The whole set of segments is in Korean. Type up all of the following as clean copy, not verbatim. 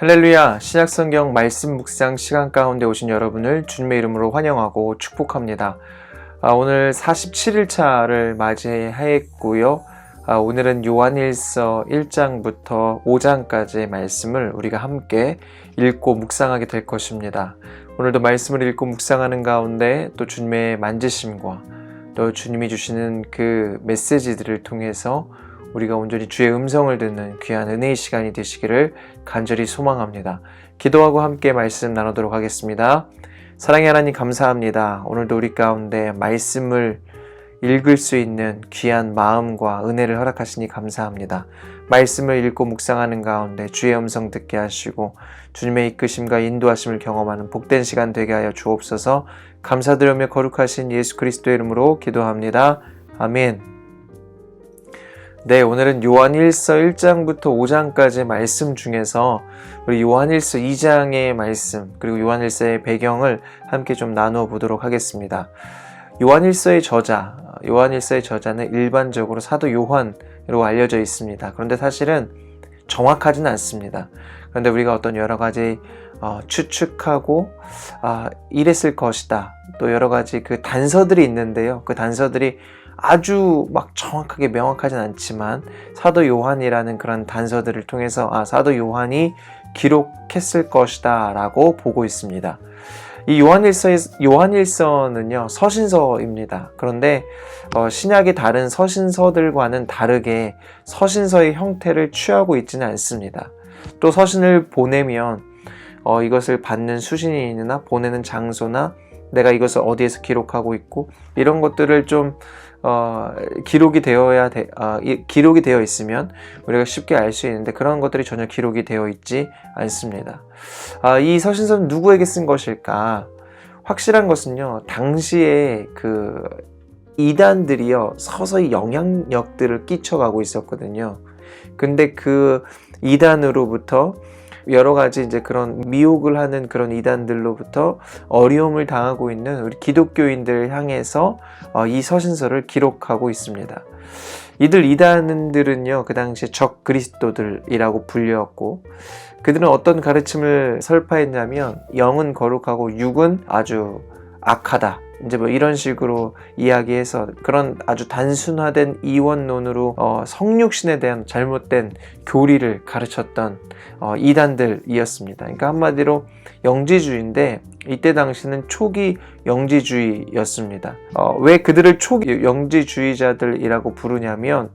할렐루야, 신약성경 말씀 묵상 시간 가운데 오신 여러분을 주님의 이름으로 환영하고 축복합니다. 오늘 47일차를 맞이했고요. 오늘은 요한일서 1장부터 5장까지의 말씀을 우리가 함께 읽고 묵상하게 될 것입니다. 오늘도 말씀을 읽고 묵상하는 가운데 또 주님의 만지심과 또 주님이 주시는 그 메시지들을 통해서 우리가 온전히 주의 음성을 듣는 귀한 은혜의 시간이 되시기를 간절히 소망합니다. 기도하고 함께 말씀 나누도록 하겠습니다. 사랑의 하나님 감사합니다. 오늘도 우리 가운데 말씀을 읽을 수 있는 귀한 마음과 은혜를 허락하시니 감사합니다. 말씀을 읽고 묵상하는 가운데 주의 음성 듣게 하시고 주님의 이끄심과 인도하심을 경험하는 복된 시간 되게 하여 주옵소서. 감사드리며 거룩하신 예수 그리스도의 이름으로 기도합니다. 아멘. 네, 오늘은 요한일서 1장부터 5장까지의 말씀 중에서 우리 요한일서 2장의 말씀 그리고 요한일서의 배경을 함께 좀 나누어 보도록 하겠습니다. 요한일서의 저자는 일반적으로 사도 요한으로 알려져 있습니다. 그런데 사실은 정확하지는 않습니다. 그런데 우리가 어떤 여러 가지 추측하고 이랬을 것이다. 또 여러 가지 그 단서들이 있는데요. 그 단서들이 아주 막 정확하게 명확하진 않지만 사도 요한이라는 그런 단서들을 통해서 사도 요한이 기록했을 것이다 라고 보고 있습니다. 이 요한일서는요 서신서입니다. 그런데 신약의 다른 서신서들과는 다르게 서신서의 형태를 취하고 있지는 않습니다. 또 서신을 보내면 이것을 받는 수신인이나 보내는 장소나 내가 이것을 어디에서 기록하고 있고 이런 것들을 좀 기록이 되어 있으면 우리가 쉽게 알 수 있는데 그런 것들이 전혀 기록이 되어 있지 않습니다. 이 서신서는 누구에게 쓴 것일까? 확실한 것은요, 당시에 그 이단들이요 서서히 영향력들을 끼쳐가고 있었거든요. 근데 그 이단으로부터 여러 가지 이제 그런 미혹을 하는 그런 이단들로부터 어려움을 당하고 있는 우리 기독교인들을 향해서 이 서신서를 기록하고 있습니다. 이들 이단들은요 그 당시에 적 그리스도들이라고 불렸고 그들은 어떤 가르침을 설파했냐면 영은 거룩하고 육은 아주 악하다. 이제 뭐 이런 식으로 이야기해서 그런 아주 단순화된 이원론으로 성육신에 대한 잘못된 교리를 가르쳤던 이단들이었습니다. 그러니까 한마디로 영지주의인데 이때 당시는 초기 영지주의였습니다. 왜 그들을 초기 영지주의자들이라고 부르냐면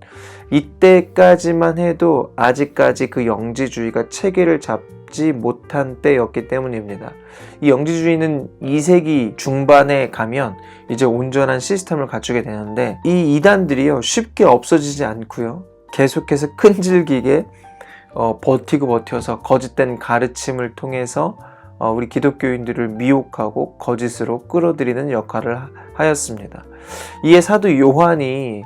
이때까지만 해도 아직까지 그 영지주의가 체계를 잡지 못한 때였기 때문입니다. 이 영지주의는 2세기 중반에 가면 이제 온전한 시스템을 갖추게 되는데 이 이단들이요 쉽게 없어지지 않고요 계속해서 끈질기게 버텨서 거짓된 가르침을 통해서 우리 기독교인들을 미혹하고 거짓으로 끌어들이는 역할을 하였습니다. 이에 사도 요한이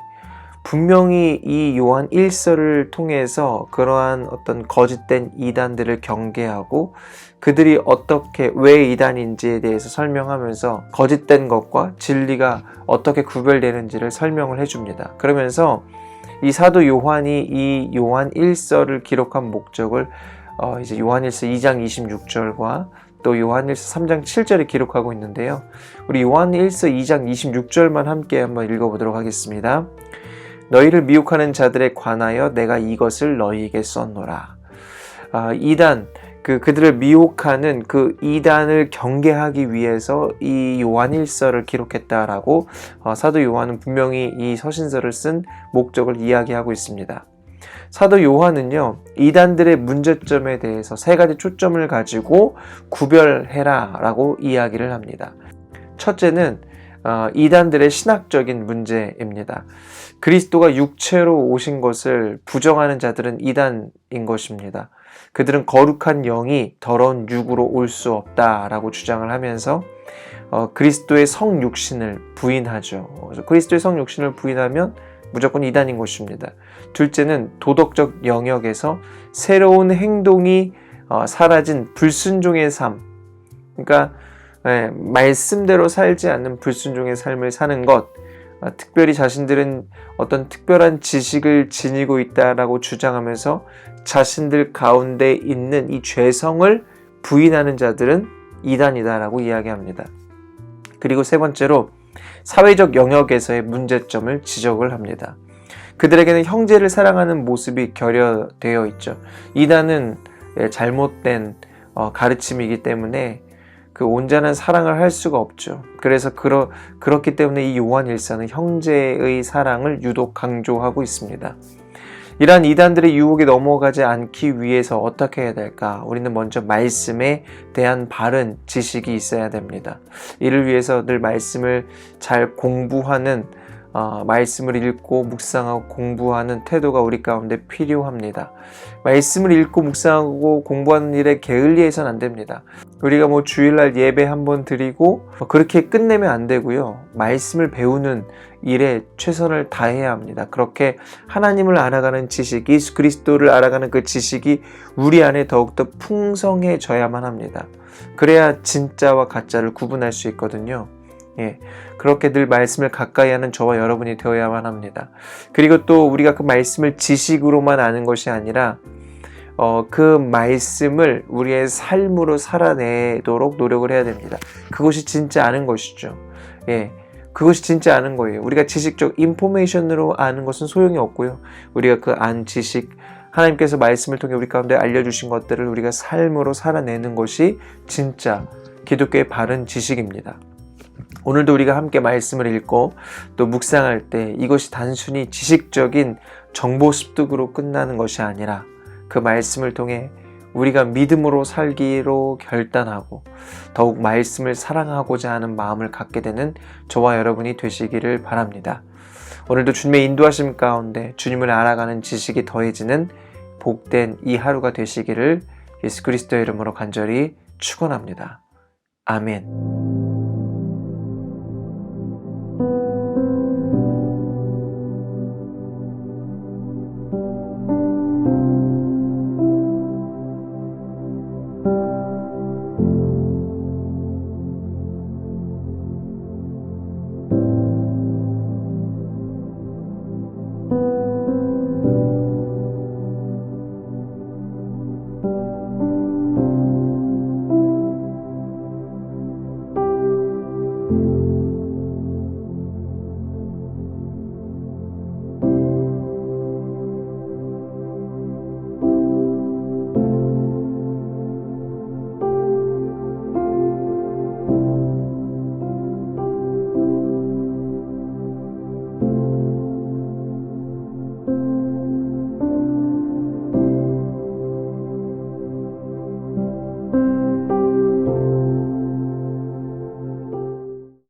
분명히 이 요한 1서를 통해서 그러한 어떤 거짓된 이단들을 경계하고 그들이 어떻게 왜 이단인지에 대해서 설명하면서 거짓된 것과 진리가 어떻게 구별되는지를 설명을 해줍니다. 그러면서 이 사도 요한이 이 요한 1서를 기록한 목적을 이제 요한일서 2장 26절과 또 요한일서 3장 7절에 기록하고 있는데요. 우리 요한일서 2장 26절만 함께 한번 읽어보도록 하겠습니다. 너희를 미혹하는 자들에 관하여 내가 이것을 너희에게 썼노라. 이단, 그들을 미혹하는 그 이단을 경계하기 위해서 이 요한일서를 기록했다라고 사도 요한은 분명히 이 서신서를 쓴 목적을 이야기하고 있습니다. 사도 요한은요 이단들의 문제점에 대해서 세 가지 초점을 가지고 구별해라 라고 이야기를 합니다. 첫째는 이단들의 신학적인 문제입니다. 그리스도가 육체로 오신 것을 부정하는 자들은 이단인 것입니다. 그들은 거룩한 영이 더러운 육으로 올 수 없다라고 주장을 하면서 그리스도의 성육신을 부인하죠. 그리스도의 성육신을 부인하면 무조건 이단인 것입니다. 둘째는 도덕적 영역에서 새로운 행동이 사라진 불순종의 삶, 그러니까 말씀대로 살지 않는 불순종의 삶을 사는 것, 특별히 자신들은 어떤 특별한 지식을 지니고 있다라고 주장하면서 자신들 가운데 있는 이 죄성을 부인하는 자들은 이단이다라고 이야기합니다. 그리고 세 번째로 사회적 영역에서의 문제점을 지적을 합니다. 그들에게는 형제를 사랑하는 모습이 결여되어 있죠. 이단은 잘못된 가르침이기 때문에 그 온전한 사랑을 할 수가 없죠. 그래서 그렇기 때문에 이 요한 1서는 형제의 사랑을 유독 강조하고 있습니다. 이러한 이단들의 유혹에 넘어가지 않기 위해서 어떻게 해야 될까? 우리는 먼저 말씀에 대한 바른 지식이 있어야 됩니다. 이를 위해서 늘 말씀을 잘 공부하는 말씀을 읽고 묵상하고 공부하는 태도가 우리 가운데 필요합니다. 말씀을 읽고 묵상하고 공부하는 일에 게을리해서는 안 됩니다. 우리가 주일날 예배 한번 드리고 그렇게 끝내면 안 되고요. 말씀을 배우는 일에 최선을 다해야 합니다. 그렇게 하나님을 알아가는 지식, 예수 그리스도를 알아가는 그 지식이 우리 안에 더욱더 풍성해져야만 합니다. 그래야 진짜와 가짜를 구분할 수 있거든요. 그렇게 늘 말씀을 가까이 하는 저와 여러분이 되어야만 합니다. 그리고 또 우리가 그 말씀을 지식으로만 아는 것이 아니라 그 말씀을 우리의 삶으로 살아내도록 노력을 해야 됩니다. 그것이 진짜 아는 것이죠. 그것이 진짜 아는 거예요. 우리가 지식적 인포메이션으로 아는 것은 소용이 없고요. 우리가 그 안 지식, 하나님께서 말씀을 통해 우리 가운데 알려주신 것들을 우리가 삶으로 살아내는 것이 진짜 기독교의 바른 지식입니다. 오늘도 우리가 함께 말씀을 읽고 또 묵상할 때 이것이 단순히 지식적인 정보 습득으로 끝나는 것이 아니라 그 말씀을 통해 우리가 믿음으로 살기로 결단하고 더욱 말씀을 사랑하고자 하는 마음을 갖게 되는 저와 여러분이 되시기를 바랍니다. 오늘도 주님의 인도하심 가운데 주님을 알아가는 지식이 더해지는 복된 이 하루가 되시기를 예수 그리스도의 이름으로 간절히 축원합니다. 아멘.